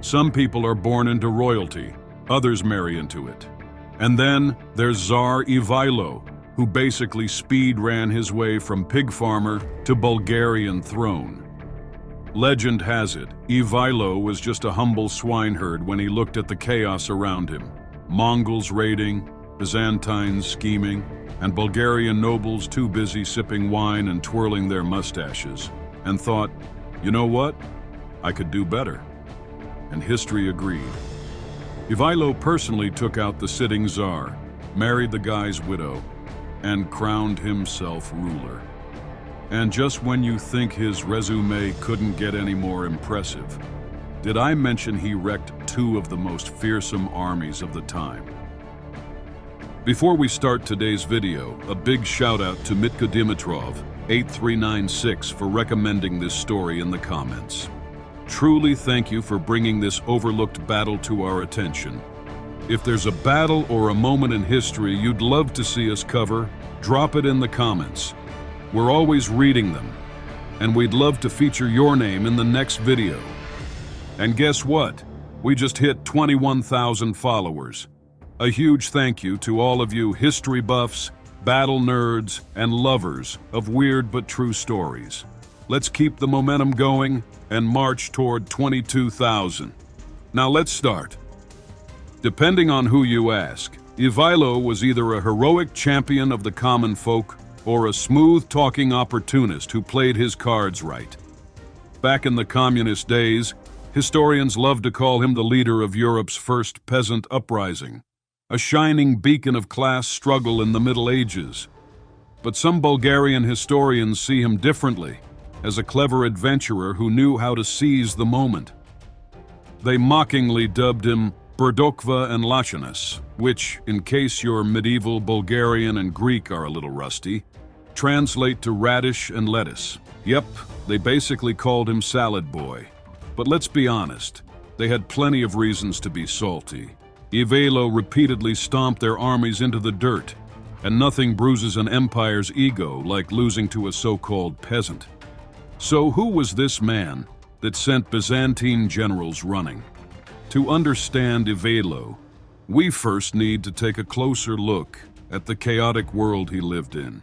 Some people are born into royalty, others marry into it. And then there's Tsar Ivaylo, who basically speed ran his way from pig farmer to Bulgarian throne. Legend has it, Ivailo was just a humble swineherd when he looked at the chaos around him. Mongols raiding, Byzantines scheming, and Bulgarian nobles too busy sipping wine and twirling their mustaches, and thought, you know what? I could do better. And history agreed. Ivailo personally took out the sitting Tsar, married the guy's widow, and crowned himself ruler. And just when you think his resume couldn't get any more impressive, did I mention he wrecked two of the most fearsome armies of the time? Before we start today's video, a big shout out to Mitka Dimitrov, 8396 for recommending this story in the comments. Truly thank you for bringing this overlooked battle to our attention. If there's a battle or a moment in history you'd love to see us cover, drop it in the comments. We're always reading them, and we'd love to feature your name in the next video. And guess what? We just hit 21,000 followers. A huge thank you to all of you history buffs, battle nerds, and lovers of weird but true stories. Let's keep the momentum going and march toward 22,000. Now let's start. Depending on who you ask, Ivailo was either a heroic champion of the common folk or a smooth-talking opportunist who played his cards right. Back in the communist days, historians loved to call him the leader of Europe's first peasant uprising, a shining beacon of class struggle in the Middle Ages. But some Bulgarian historians see him differently, as a clever adventurer who knew how to seize the moment. They mockingly dubbed him Brdokva and Lachanas, which, in case your medieval Bulgarian and Greek are a little rusty, translate to Radish and Lettuce. Yep, they basically called him Salad Boy. But let's be honest, they had plenty of reasons to be salty. Ivailo repeatedly stomped their armies into the dirt, and nothing bruises an empire's ego like losing to a so-called peasant. So who was this man that sent Byzantine generals running? To understand Ivailo, we first need to take a closer look at the chaotic world he lived in.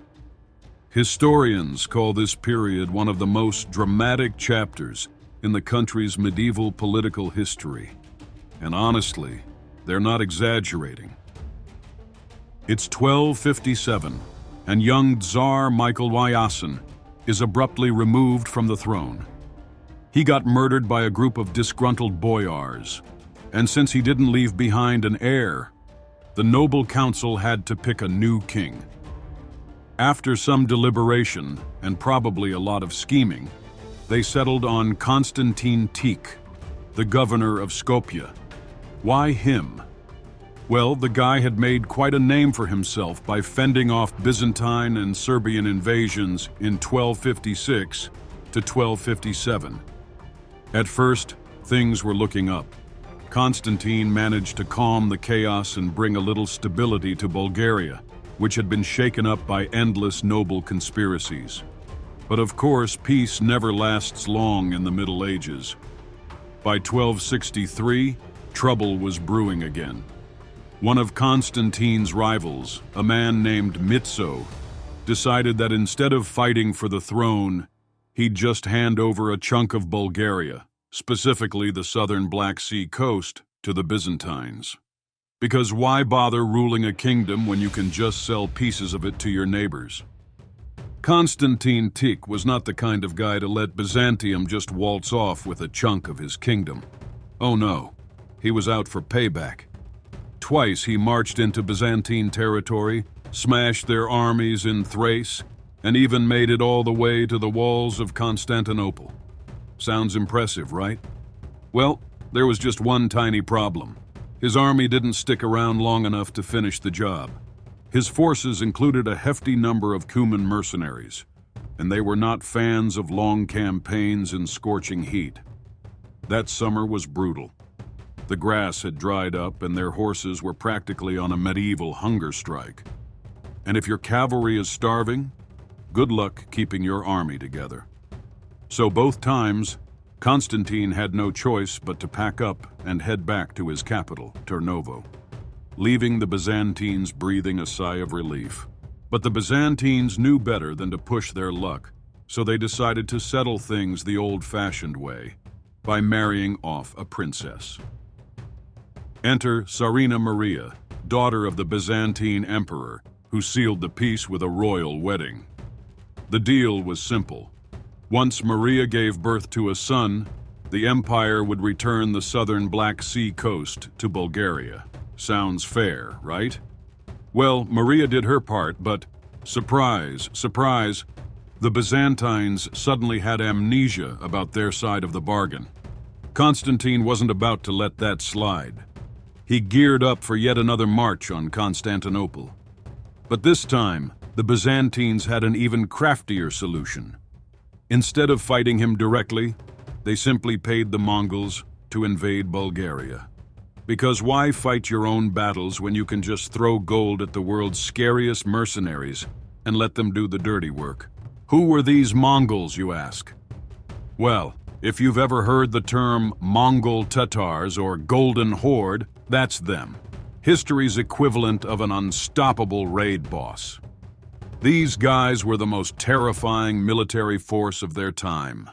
Historians call this period one of the most dramatic chapters in the country's medieval political history. And honestly, they're not exaggerating. It's 1257, and young Tsar Michael Ryassessing is abruptly removed from the throne. He got murdered by a group of disgruntled boyars, and since he didn't leave behind an heir, the noble council had to pick a new king. After some deliberation, and probably a lot of scheming, they settled on Constantine Tic, the governor of Skopje. Why him? Well, the guy had made quite a name for himself by fending off Byzantine and Serbian invasions in 1256 to 1257. At first, things were looking up. Constantine managed to calm the chaos and bring a little stability to Bulgaria, which had been shaken up by endless noble conspiracies. But of course, peace never lasts long in the Middle Ages. By 1263, trouble was brewing again. One of Constantine's rivals, a man named Mitso, decided that instead of fighting for the throne, he'd just hand over a chunk of Bulgaria, specifically the southern Black Sea coast, to the Byzantines. Because why bother ruling a kingdom when you can just sell pieces of it to your neighbors? Constantine Tic was not the kind of guy to let Byzantium just waltz off with a chunk of his kingdom. Oh no, he was out for payback. Twice he marched into Byzantine territory, smashed their armies in Thrace, and even made it all the way to the walls of Constantinople. Sounds impressive, right? Well, there was just one tiny problem. His army didn't stick around long enough to finish the job. His forces included a hefty number of Cuman mercenaries, and they were not fans of long campaigns in scorching heat. That summer was brutal. The grass had dried up and their horses were practically on a medieval hunger strike. And if your cavalry is starving, good luck keeping your army together. So both times, Constantine had no choice but to pack up and head back to his capital, Turnovo, leaving the Byzantines breathing a sigh of relief. But the Byzantines knew better than to push their luck, so they decided to settle things the old-fashioned way, by marrying off a princess. Enter Tsarina Maria, daughter of the Byzantine emperor, who sealed the peace with a royal wedding. The deal was simple. Once Maria gave birth to a son, the empire would return the southern Black Sea coast to Bulgaria. Sounds fair, right? Well, Maria did her part, but surprise, surprise, the Byzantines suddenly had amnesia about their side of the bargain. Constantine wasn't about to let that slide. He geared up for yet another march on Constantinople. But this time, the Byzantines had an even craftier solution. Instead of fighting him directly, they simply paid the Mongols to invade Bulgaria. Because why fight your own battles when you can just throw gold at the world's scariest mercenaries and let them do the dirty work? Who were these Mongols, you ask? Well, if you've ever heard the term Mongol Tatars or Golden Horde, that's them. History's equivalent of an unstoppable raid boss. These guys were the most terrifying military force of their time.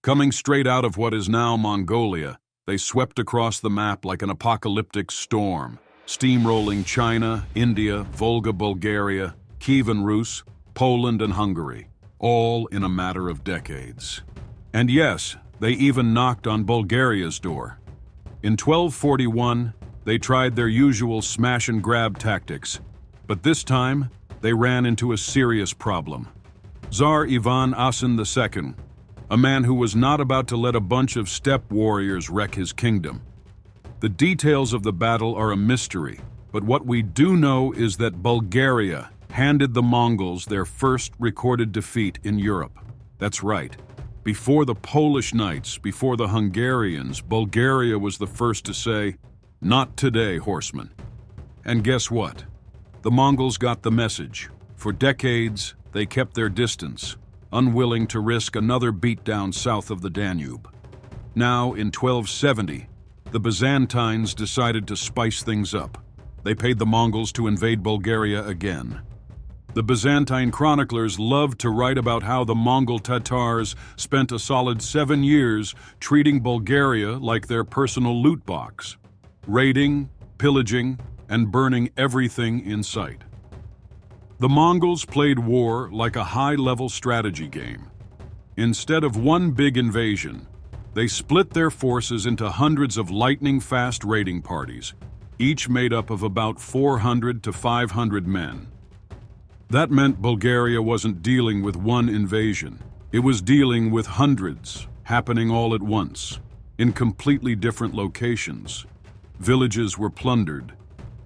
Coming straight out of what is now Mongolia, they swept across the map like an apocalyptic storm, steamrolling China, India, Volga, Bulgaria, Kievan Rus, Poland, and Hungary, all in a matter of decades. And yes, they even knocked on Bulgaria's door. In 1241, they tried their usual smash-and-grab tactics, but this time, they ran into a serious problem. Tsar Ivan Ascent II, a man who was not about to let a bunch of steppe warriors wreck his kingdom. The details of the battle are a mystery, but what we do know is that Bulgaria handed the Mongols their first recorded defeat in Europe. That's right. Before the Polish Knights, before the Hungarians, Bulgaria was the first to say, "Not today, horsemen." And guess what? The Mongols got the message. For decades, they kept their distance, unwilling to risk another beatdown south of the Danube. Now, in 1270, the Byzantines decided to spice things up. They paid the Mongols to invade Bulgaria again. The Byzantine chroniclers loved to write about how the Mongol Tatars spent a solid 7 years treating Bulgaria like their personal loot box, raiding, pillaging, and burning everything in sight. The Mongols played war like a high-level strategy game. Instead of one big invasion, they split their forces into hundreds of lightning-fast raiding parties, each made up of about 400 to 500 men. That meant Bulgaria wasn't dealing with one invasion. It was dealing with hundreds, happening all at once, in completely different locations. Villages were plundered,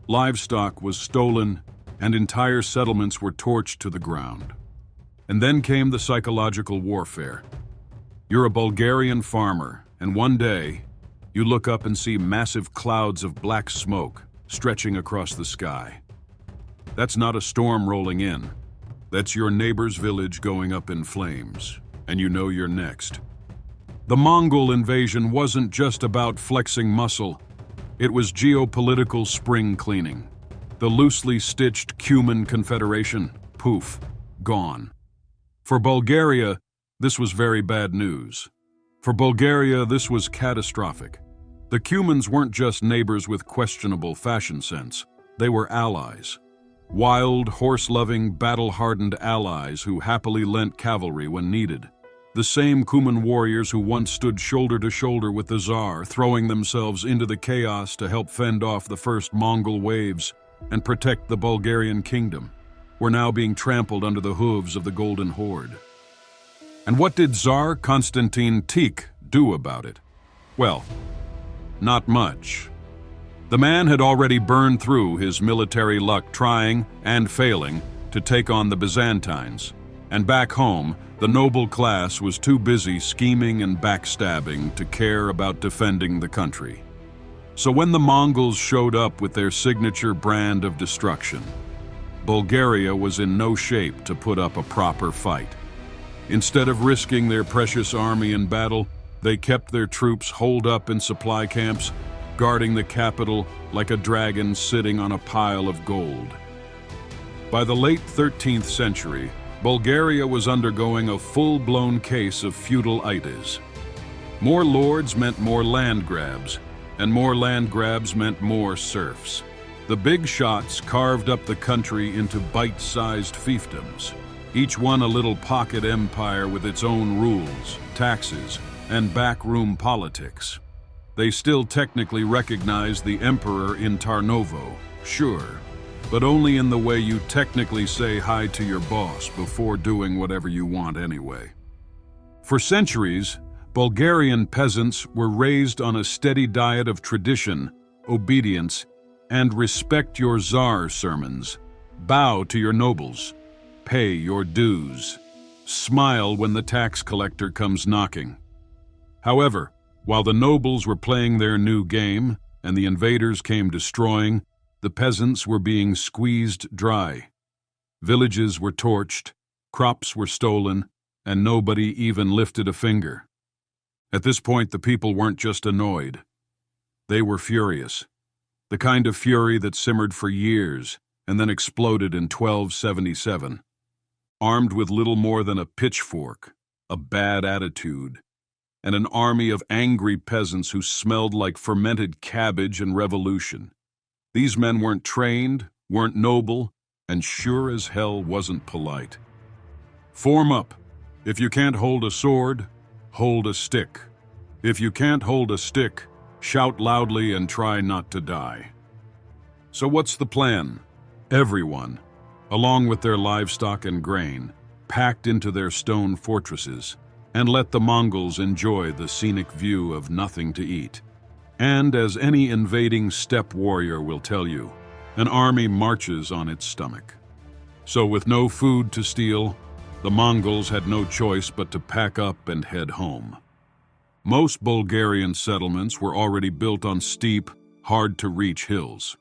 livestock was stolen, and entire settlements were torched to the ground. And then came the psychological warfare. You're a Bulgarian farmer, and one day, you look up and see massive clouds of black smoke stretching across the sky. That's not a storm rolling in. That's your neighbor's village going up in flames, and you know you're next. The Mongol invasion wasn't just about flexing muscle. It was geopolitical spring cleaning. The loosely stitched Cuman Confederation, poof, gone. For Bulgaria, this was very bad news. For Bulgaria, this was catastrophic. The Cumans weren't just neighbors with questionable fashion sense. They were allies. Wild, horse-loving, battle-hardened allies who happily lent cavalry when needed. The same Cuman warriors who once stood shoulder to shoulder with the Tsar, throwing themselves into the chaos to help fend off the first Mongol waves and protect the Bulgarian kingdom, were now being trampled under the hooves of the Golden Horde. And what did Tsar Constantine Tik do about it? Well, not much. The man had already burned through his military luck trying and failing to take on the Byzantines, and back home, the noble class was too busy scheming and backstabbing to care about defending the country. So when the Mongols showed up with their signature brand of destruction, Bulgaria was in no shape to put up a proper fight. Instead of risking their precious army in battle, They kept their troops holed up in supply camps, guarding the capital like a dragon sitting on a pile of gold. By the late 13th century, Bulgaria was undergoing a full-blown case of feudal itis. More lords meant more land grabs, and more land grabs meant more serfs. The big shots carved up the country into bite-sized fiefdoms, each one a little pocket empire with its own rules, taxes, and backroom politics. They still technically recognized the emperor in Tarnovo, sure, but only in the way you technically say hi to your boss before doing whatever you want anyway. For centuries, Bulgarian peasants were raised on a steady diet of tradition, obedience, and respect your Tsar sermons, bow to your nobles, pay your dues, smile when the tax collector comes knocking. However, while the nobles were playing their new game and the invaders came destroying, the peasants were being squeezed dry. Villages were torched, crops were stolen, and nobody even lifted a finger. At this point, the people weren't just annoyed. They were furious. The kind of fury that simmered for years and then exploded in 1277. Armed with little more than a pitchfork, a bad attitude, and an army of angry peasants who smelled like fermented cabbage and revolution. These men weren't trained, weren't noble, and sure as hell wasn't polite. Form up. If you can't hold a sword, hold a stick. If you can't hold a stick, shout loudly and try not to die. So what's the plan? Everyone, along with their livestock and grain, packed into their stone fortresses, and let the Mongols enjoy the scenic view of nothing to eat. And as any invading steppe warrior will tell you, an army marches on its stomach. So with no food to steal, the Mongols had no choice but to pack up and head home. Most Bulgarian settlements were already built on steep, hard-to-reach hills.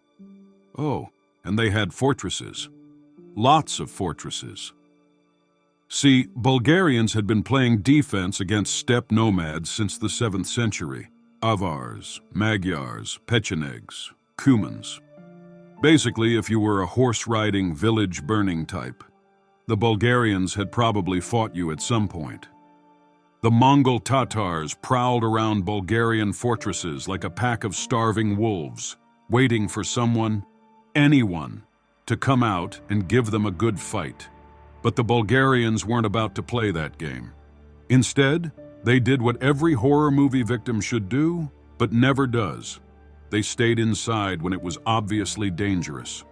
Oh, and they had fortresses. Lots of fortresses. See, Bulgarians had been playing defense against steppe nomads since the 7th century. Avars, Magyars, Pechenegs, Cumans. Basically, if you were a horse-riding, village-burning type, the Bulgarians had probably fought you at some point. The Mongol Tatars prowled around Bulgarian fortresses like a pack of starving wolves, waiting for someone, anyone, to come out and give them a good fight. But the Bulgarians weren't about to play that game. Instead, they did what every horror movie victim should do, but never does. They stayed inside when it was obviously dangerous.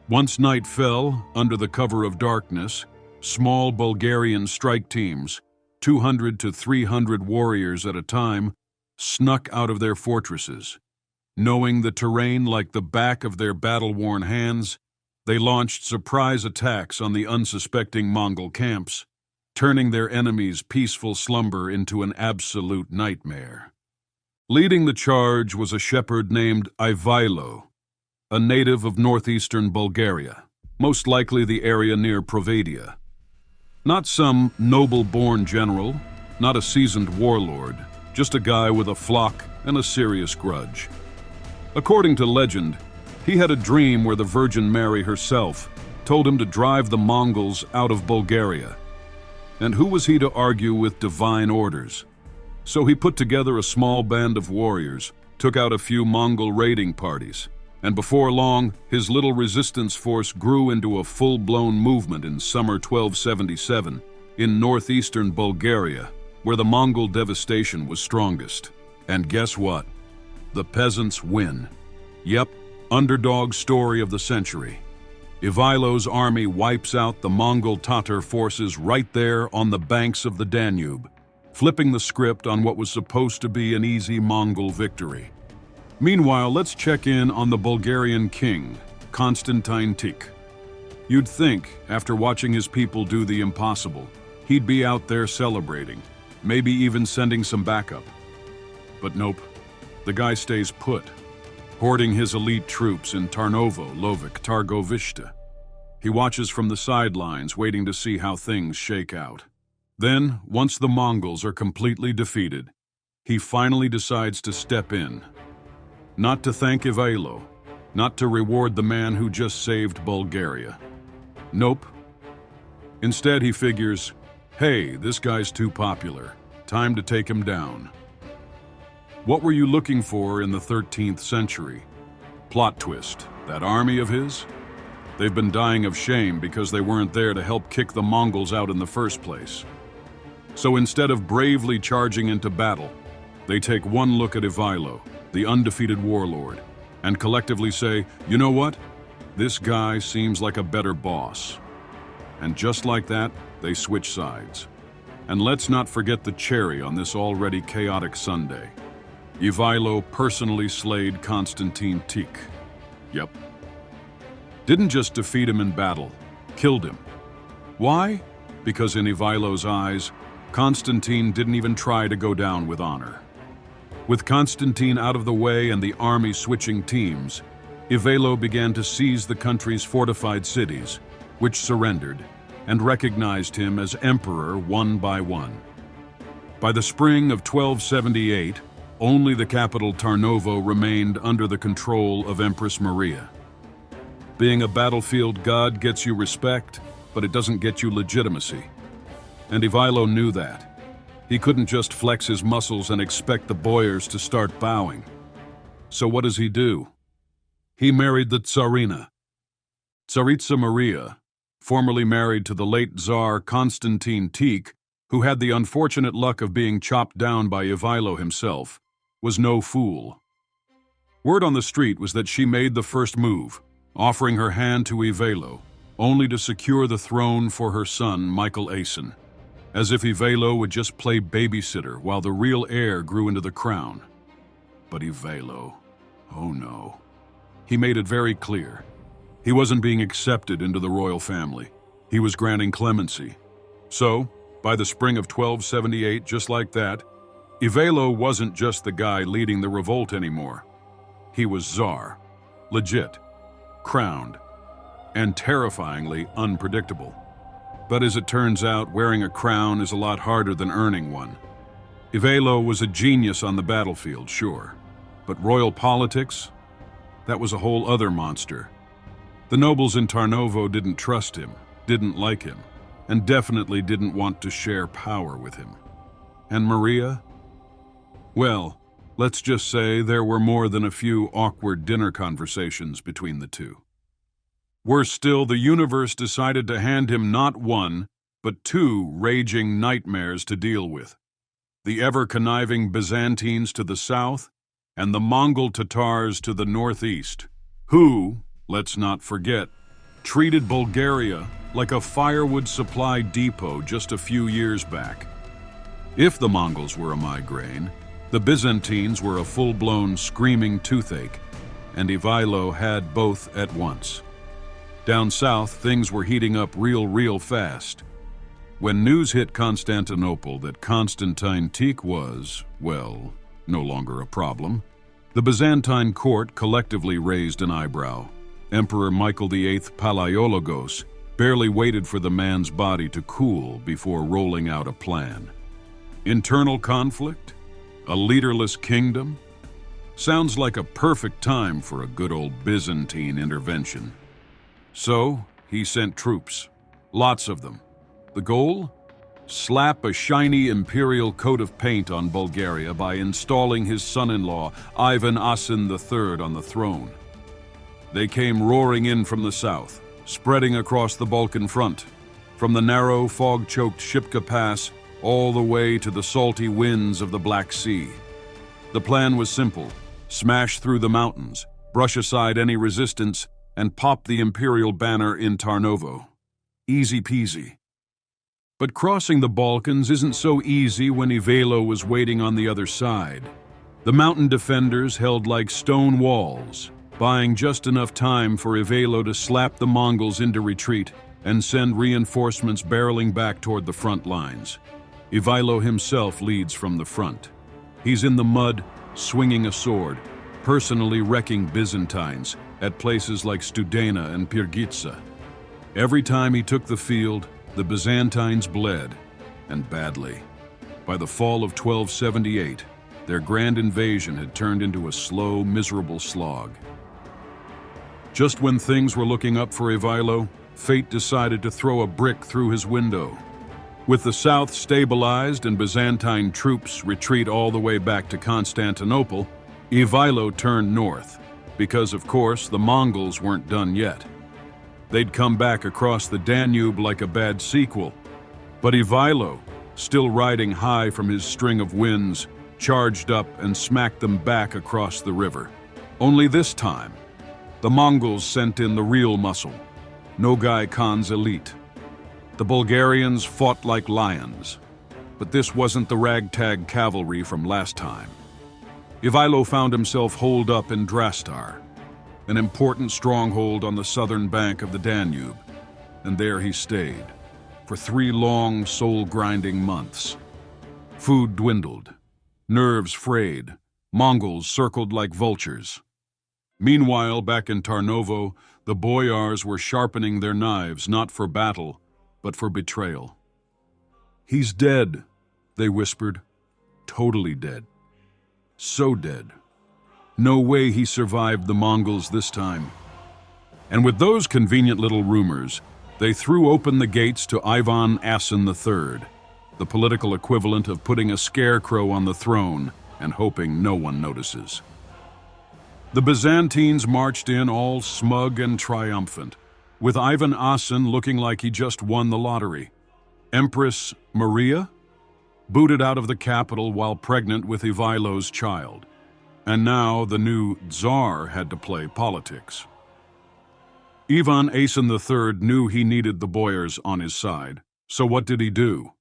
Once night fell, under the cover of darkness, small Bulgarian strike teams, 200 to 300 warriors at a time, snuck out of their fortresses. Knowing the terrain like the back of their battle-worn hands, they launched surprise attacks on the unsuspecting Mongol camps, turning their enemies' peaceful slumber into an absolute nightmare. Leading the charge was a shepherd named Ivaylo, a native of northeastern Bulgaria, most likely the area near Provadia. Not some noble-born general, not a seasoned warlord, just a guy with a flock and a serious grudge. According to legend, he had a dream where the Virgin Mary herself told him to drive the Mongols out of Bulgaria. And who was he to argue with divine orders? So he put together a small band of warriors, took out a few Mongol raiding parties, and before long, his little resistance force grew into a full-blown movement in summer 1277 in northeastern Bulgaria, where the Mongol devastation was strongest. And guess what? The peasants win. Yep, underdog story of the century. Ivaylo's army wipes out the Mongol Tatar forces right there on the banks of the Danube, flipping the script on what was supposed to be an easy Mongol victory. Meanwhile, let's check in on the Bulgarian king, Constantine Tik. You'd think, after watching his people do the impossible, he'd be out there celebrating, maybe even sending some backup. But nope, the guy stays put, hoarding his elite troops in Tarnovo, Lovik, Targovishte. He watches from the sidelines, waiting to see how things shake out. Then, once the Mongols are completely defeated, he finally decides to step in. Not to thank Ivaylo, not to reward the man who just saved Bulgaria. Nope. Instead, he figures, hey, this guy's too popular. Time to take him down. What were you looking for in the 13th century? Plot twist. That army of his? They've been dying of shame because they weren't there to help kick the Mongols out in the first place. So instead of bravely charging into battle, they take one look at Ivailo, the undefeated warlord, and collectively say, you know what? This guy seems like a better boss. And just like that, they switch sides. And let's not forget the cherry on this already chaotic Sunday. Ivailo personally slayed Constantine Teak. Yep. Didn't just defeat him in battle, killed him. Why? Because in Ivailo's eyes, Constantine didn't even try to go down with honor. With Constantine out of the way and the army switching teams, Ivailo began to seize the country's fortified cities, which surrendered, and recognized him as emperor one by one. By the spring of 1278, only the capital Tarnovo remained under the control of Empress Maria. Being a battlefield god gets you respect, but it doesn't get you legitimacy. And Ivailo knew that. He couldn't just flex his muscles and expect the boyars to start bowing. So what does he do? He married the Tsarina. Tsaritsa Maria, formerly married to the late Tsar Constantine Teak, who had the unfortunate luck of being chopped down by Ivailo himself, was no fool. Word on the street was that she made the first move, offering her hand to Ivailo, only to secure the throne for her son, Michael Ascent, as if Ivailo would just play babysitter while the real heir grew into the crown. But Ivailo, oh no. He made it very clear. He wasn't being accepted into the royal family. He was granting clemency. So, by the spring of 1278, just like that, Ivailo wasn't just the guy leading the revolt anymore. He was Tsar, legit, crowned, and terrifyingly unpredictable. But as it turns out, wearing a crown is a lot harder than earning one. Ivailo was a genius on the battlefield, sure, but royal politics? That was a whole other monster. The nobles in Tarnovo didn't trust him, didn't like him, and definitely didn't want to share power with him. And Maria? Well, let's just say there were more than a few awkward dinner conversations between the two. Worse still, the universe decided to hand him not one, but two raging nightmares to deal with. The ever-conniving Byzantines to the south, and the Mongol Tatars to the northeast, who, let's not forget, treated Bulgaria like a firewood supply depot just a few years back. If the Mongols were a migraine, the Byzantines were a full-blown screaming toothache, and Ivailo had both at once. Down south, things were heating up real fast. When news hit Constantinople that Constantine Teak was, well, no longer a problem, the Byzantine court collectively raised an eyebrow. Emperor Michael VIII Palaiologos barely waited for the man's body to cool before rolling out a plan. Internal conflict? A leaderless kingdom? Sounds like a perfect time for a good old Byzantine intervention. So, he sent troops. Lots of them. The goal? Slap a shiny imperial coat of paint on Bulgaria by installing his son-in-law, Ivan Asen III, on the throne. They came roaring in from the south, spreading across the Balkan front, from the narrow, fog-choked Shipka Pass all the way to the salty winds of the Black Sea. The plan was simple: smash through the mountains, brush aside any resistance, and pop the imperial banner in Tarnovo. Easy peasy. But crossing the Balkans isn't so easy when Ivailo was waiting on the other side. The mountain defenders held like stone walls, buying just enough time for Ivailo to slap the Mongols into retreat and send reinforcements barreling back toward the front lines. Ivailo himself leads from the front. He's in the mud, swinging a sword, personally wrecking Byzantines at places like Studena and Pirgitsa. Every time he took the field, the Byzantines bled, and badly. By the fall of 1278, Their grand invasion had turned into a slow, miserable slog. Just when things were looking up for Ivailo, fate decided to throw a brick through his window. With the south stabilized and Byzantine troops retreat all the way back to Constantinople, Ivailo turned north, because of course the Mongols weren't done yet. They'd come back across the Danube like a bad sequel, but Ivailo, still riding high from his string of wins, charged up and smacked them back across the river. Only this time, the Mongols sent in the real muscle, Nogai Khan's elite. The Bulgarians fought like lions, but this wasn't the ragtag cavalry from last time. Ivailo found himself holed up in Drastar, an important stronghold on the southern bank of the Danube, and there he stayed for 3 long, soul-grinding months. Food dwindled, nerves frayed, Mongols circled like vultures. Meanwhile, back in Tarnovo, the boyars were sharpening their knives not for battle, but for betrayal. "He's dead," they whispered. "Totally dead. So dead. No way he survived the Mongols this time." And with those convenient little rumors, they threw open the gates to Ivan Asen III, the political equivalent of putting a scarecrow on the throne and hoping no one notices. The Byzantines marched in all smug and triumphant, with Ivan Asen looking like he just won the lottery. Empress Maria booted out of the capital while pregnant with Ivailo's child. And now the new Tsar had to play politics. Ivan Asen III knew he needed the boyars on his side, so what did he do?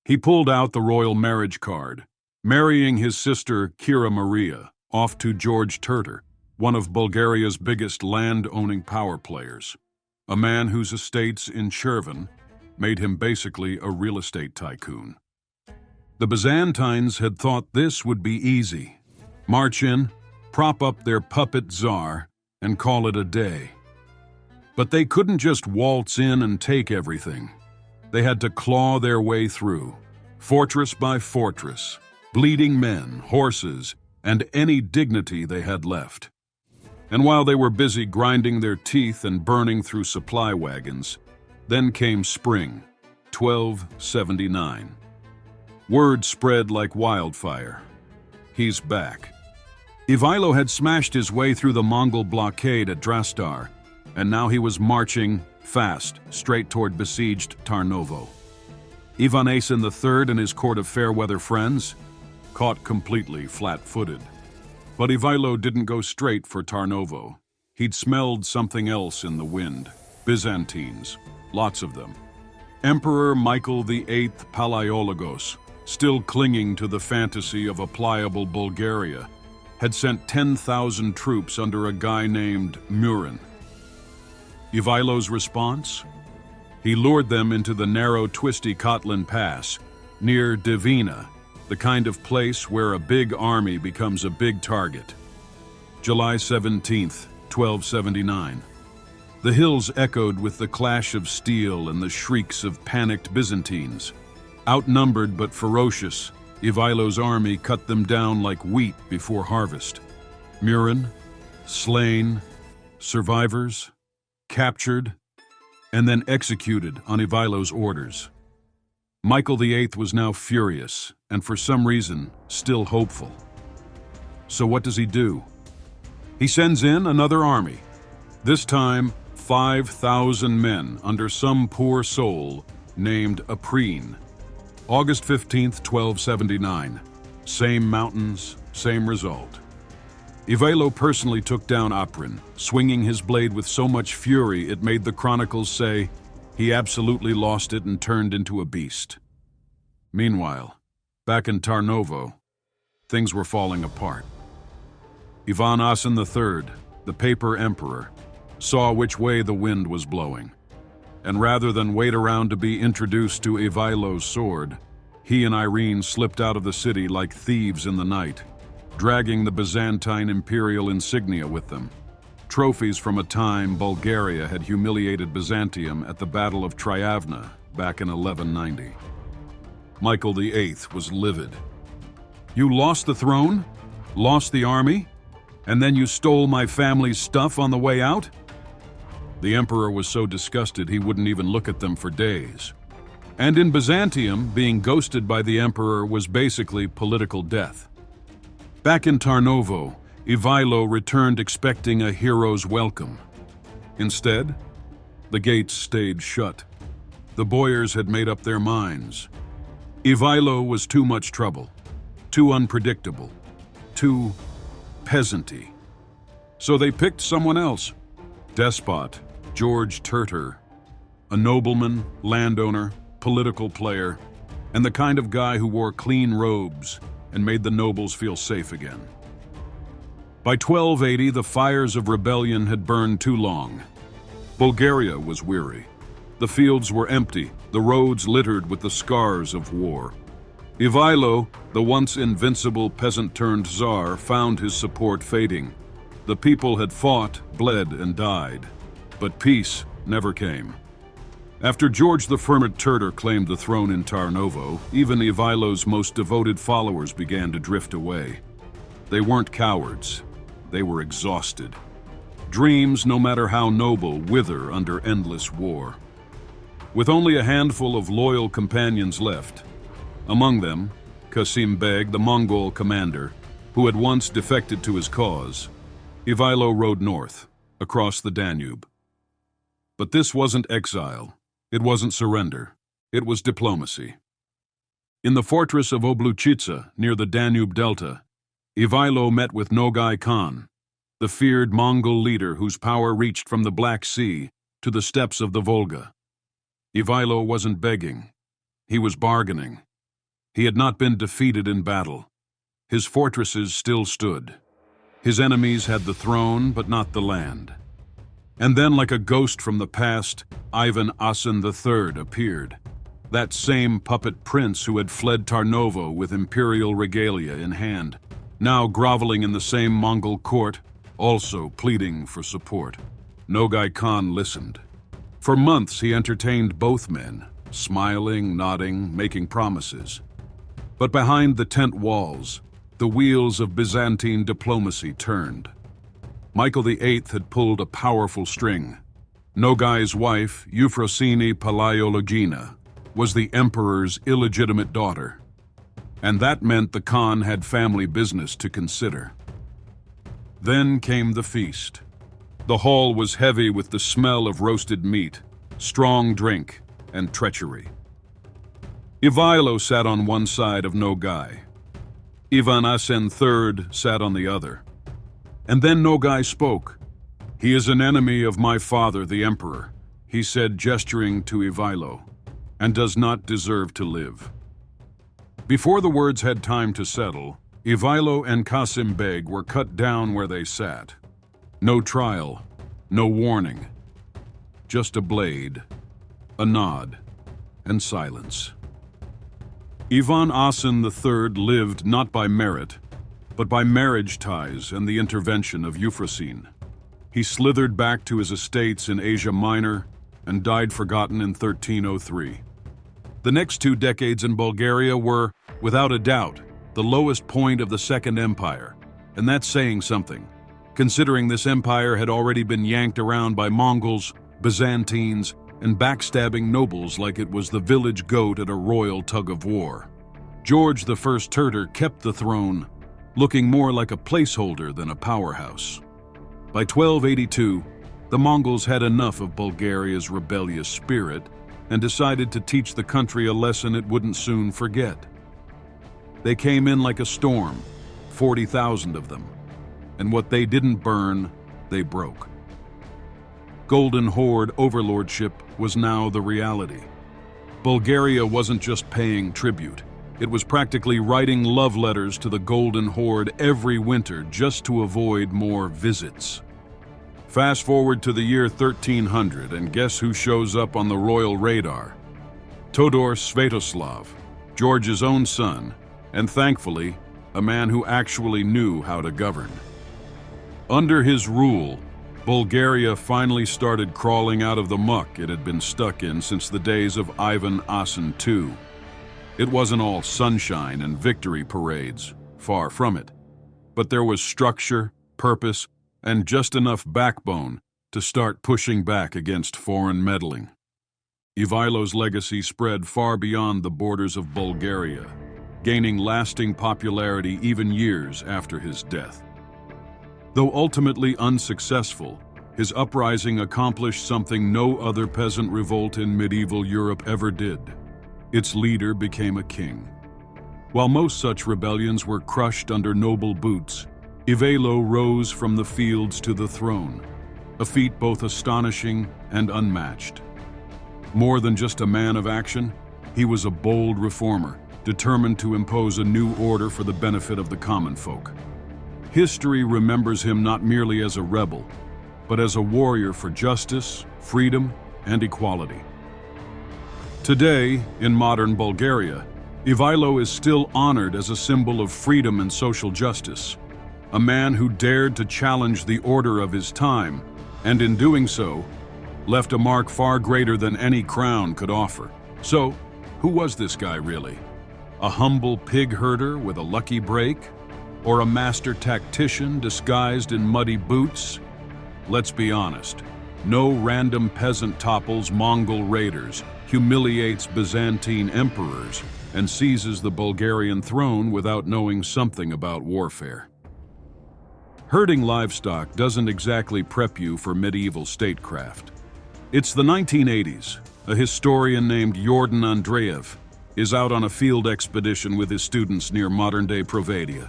He pulled out the royal marriage card, marrying his sister Kira Maria off to George Turter, one of Bulgaria's biggest land-owning power players, a man whose estates in Cherven made him basically a real estate tycoon. The Byzantines had thought this would be easy. March in, prop up their puppet Tsar, and call it a day. But they couldn't just waltz in and take everything. They had to claw their way through, fortress by fortress, bleeding men, horses, and any dignity they had left. And while they were busy grinding their teeth and burning through supply wagons, then came spring, 1279. Word spread like wildfire. He's back. Ivailo had smashed his way through the Mongol blockade at Drastar, and now he was marching fast straight toward besieged Tarnovo. Ivan Asen III and his court of fair-weather friends caught completely flat-footed. But Ivailo didn't go straight for Tarnovo. He'd smelled something else in the wind. Byzantines, lots of them. Emperor Michael VIII Palaiologos, still clinging to the fantasy of a pliable Bulgaria, had sent 10,000 troops under a guy named Murin. Ivailo's response? He lured them into the narrow, twisty Kotlin Pass, near Divina, the kind of place where a big army becomes a big target. July 17th, 1279. The hills echoed with the clash of steel and the shrieks of panicked Byzantines. Outnumbered but ferocious, Ivailo's army cut them down like wheat before harvest. Murin, slain, survivors, captured, and then executed on Ivailo's orders. Michael VIII was now furious, and for some reason, still hopeful. So what does he do? He sends in another army, this time 5,000 men under some poor soul named Uprising. August 15th, 1279. Same mountains, same result. Ivailo personally took down Uprising, swinging his blade with so much fury it made the chronicles say he absolutely lost it and turned into a beast. Meanwhile, back in Tarnovo, things were falling apart. Ivan Asen III, the paper emperor, saw which way the wind was blowing. And rather than wait around to be introduced to Ivailo's sword, he and Irene slipped out of the city like thieves in the night, dragging the Byzantine imperial insignia with them, trophies from a time Bulgaria had humiliated Byzantium at the Battle of Triavna back in 1190. Michael VIII was livid. You lost the throne? Lost the army? And then you stole my family's stuff on the way out?" The emperor was so disgusted he wouldn't even look at them for days. And in Byzantium, being ghosted by the emperor was basically political death. Back in Tarnovo, Ivailo returned expecting a hero's welcome. Instead, the gates stayed shut. The boyars had made up their minds. Ivailo was too much trouble, too unpredictable, too peasanty. So they picked someone else. Despot George Terter, a nobleman, landowner, political player, and the kind of guy who wore clean robes and made the nobles feel safe again. By 1280, the fires of rebellion had burned too long. Bulgaria was weary. The fields were empty, the roads littered with the scars of war. Ivailo, the once invincible peasant-turned-Tsar, found his support fading. The people had fought, bled, and died, but peace never came. After George the Firmit Terter claimed the throne in Tarnovo, even Ivailo's most devoted followers began to drift away. They weren't cowards. They were exhausted. Dreams, no matter how noble, wither under endless war. With only a handful of loyal companions left, among them, Qasim Beg, the Mongol commander, who had once defected to his cause, Ivailo rode north, across the Danube. But this wasn't exile. It wasn't surrender. It was diplomacy. In the fortress of Obluchitsa, near the Danube Delta, Ivailo met with Nogai Khan, the feared Mongol leader whose power reached from the Black Sea to the steppes of the Volga. Ivailo wasn't begging. He was bargaining. He had not been defeated in battle. His fortresses still stood. His enemies had the throne, but not the land. And then, like a ghost from the past, Ivan Asen III appeared. That same puppet prince who had fled Tarnovo with imperial regalia in hand, now groveling in the same Mongol court, also pleading for support. Nogai Khan listened. For months he entertained both men, smiling, nodding, making promises. But behind the tent walls, the wheels of Byzantine diplomacy turned. Michael VIII had pulled a powerful string. Nogai's wife, Euphrosyne Palaiologina, was the emperor's illegitimate daughter. And that meant the Khan had family business to consider. Then came the feast. The hall was heavy with the smell of roasted meat, strong drink, and treachery. Ivailo sat on one side of Nogai. Ivan Asen III sat on the other. And then Nogai spoke. "He is an enemy of my father, the emperor," he said, gesturing to Ivailo, "and does not deserve to live." Before the words had time to settle, Ivailo and Qasim Beg were cut down where they sat. No trial, no warning. Just a blade, a nod, and silence. Ivan Asen III lived not by merit, but by marriage ties and the intervention of Euphrosyne. He slithered back to his estates in Asia Minor and died forgotten in 1303. The next 2 decades in Bulgaria were, without a doubt, the lowest point of the Second Empire, and that's saying something, considering this empire had already been yanked around by Mongols, Byzantines, and backstabbing nobles like it was the village goat at a royal tug-of-war. George I Terter kept the throne, looking more like a placeholder than a powerhouse. By 1282, the Mongols had enough of Bulgaria's rebellious spirit and decided to teach the country a lesson it wouldn't soon forget. They came in like a storm, 40,000 of them, and what they didn't burn, they broke. Golden Horde overlordship was now the reality. Bulgaria wasn't just paying tribute. It was practically writing love letters to the Golden Horde every winter just to avoid more visits. Fast forward to the year 1300, and guess who shows up on the royal radar? Todor Svetoslav, George's own son, and thankfully, a man who actually knew how to govern. Under his rule, Bulgaria finally started crawling out of the muck it had been stuck in since the days of Ivan Asen II. It wasn't all sunshine and victory parades. Far from it. But there was structure, purpose, and just enough backbone to start pushing back against foreign meddling. Ivaylo's legacy spread far beyond the borders of Bulgaria, gaining lasting popularity even years after his death. Though ultimately unsuccessful, his uprising accomplished something no other peasant revolt in medieval Europe ever did. Its leader became a king. While most such rebellions were crushed under noble boots, Ivailo rose from the fields to the throne, a feat both astonishing and unmatched. More than just a man of action, he was a bold reformer, determined to impose a new order for the benefit of the common folk. History remembers him not merely as a rebel, but as a warrior for justice, freedom, and equality. Today, in modern Bulgaria, Ivailo is still honored as a symbol of freedom and social justice, a man who dared to challenge the order of his time, and in doing so, left a mark far greater than any crown could offer. So, who was this guy really? A humble pig herder with a lucky break? Or a master tactician disguised in muddy boots? Let's be honest, no random peasant topples Mongol raiders, humiliates Byzantine emperors, and seizes the Bulgarian throne without knowing something about warfare. Herding livestock doesn't exactly prep you for medieval statecraft. It's the 1980s. A historian named Jordan Andreev is out on a field expedition with his students near modern-day Provadia.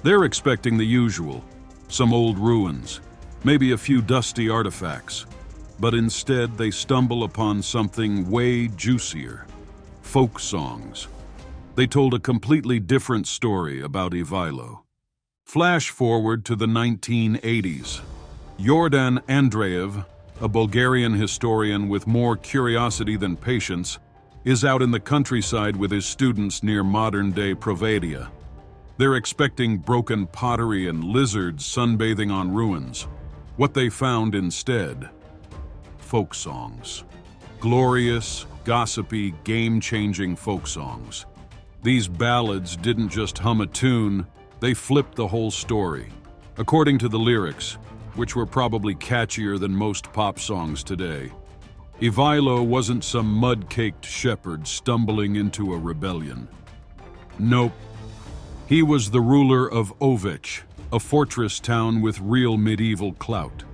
They're expecting the usual, some old ruins, maybe a few dusty artifacts, but instead they stumble upon something way juicier: folk songs. They told a completely different story about Ivailo. Flash forward to the 1980s. Jordan Andreev, a Bulgarian historian with more curiosity than patience, is out in the countryside with his students near modern-day Provadia. They're expecting broken pottery and lizards sunbathing on ruins. What they found instead: folk songs. Glorious, gossipy, game-changing folk songs. These ballads didn't just hum a tune, they flipped the whole story. According to the lyrics, which were probably catchier than most pop songs today, Ivailo wasn't some mud-caked shepherd stumbling into a rebellion. Nope. He was the ruler of Ovech, a fortress town with real medieval clout.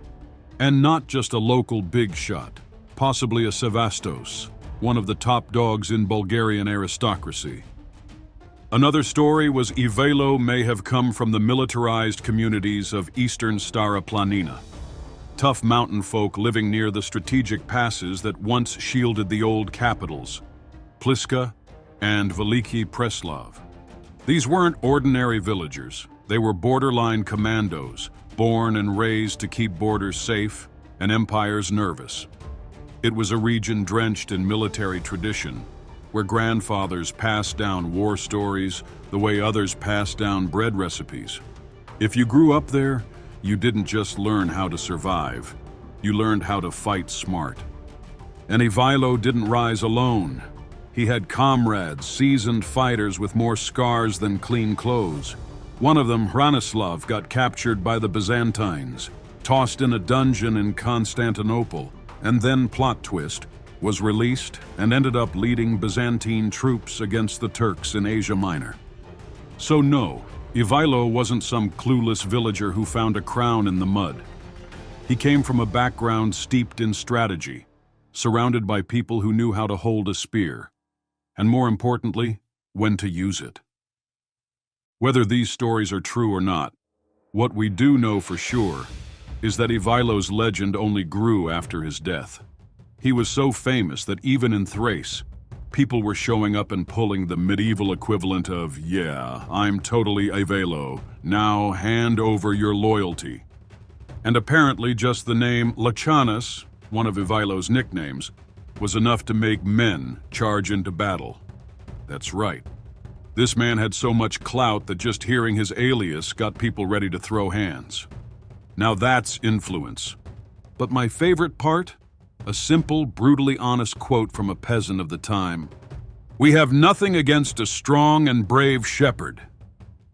And not just a local big shot, possibly a Sevastos, one of the top dogs in Bulgarian aristocracy. Another story was Ivailo may have come from the militarized communities of eastern Stara Planina, tough mountain folk living near the strategic passes that once shielded the old capitals, Pliska and Veliki Preslav. These weren't ordinary villagers. They were borderline commandos, born and raised to keep borders safe and empires nervous. It was a region drenched in military tradition, where grandfathers passed down war stories the way others passed down bread recipes. If you grew up there, you didn't just learn how to survive, you learned how to fight smart. And Ivailo didn't rise alone. He had comrades, seasoned fighters with more scars than clean clothes. One of them, Hranislav, got captured by the Byzantines, tossed in a dungeon in Constantinople, and then, plot twist, was released and ended up leading Byzantine troops against the Turks in Asia Minor. So no, Ivailo wasn't some clueless villager who found a crown in the mud. He came from a background steeped in strategy, surrounded by people who knew how to hold a spear, and more importantly, when to use it. Whether these stories are true or not, what we do know for sure is that Ivailo's legend only grew after his death. He was so famous that even in Thrace, people were showing up and pulling the medieval equivalent of, "Yeah, I'm totally Ivailo, now hand over your loyalty." And apparently just the name Lachanas, one of Ivailo's nicknames, was enough to make men charge into battle. That's right. This man had so much clout that just hearing his alias got people ready to throw hands. Now that's influence. But my favorite part? A simple, brutally honest quote from a peasant of the time. "We have nothing against a strong and brave shepherd,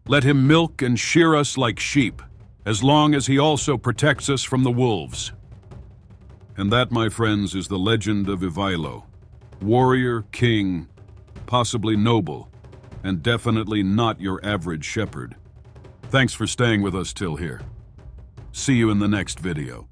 Let him milk and shear us like sheep, as long as he also protects us from the wolves. And that, my friends, is the legend of Ivailo. Warrior, king, possibly noble, and definitely not your average shepherd. Thanks for staying with us till here. See you in the next video.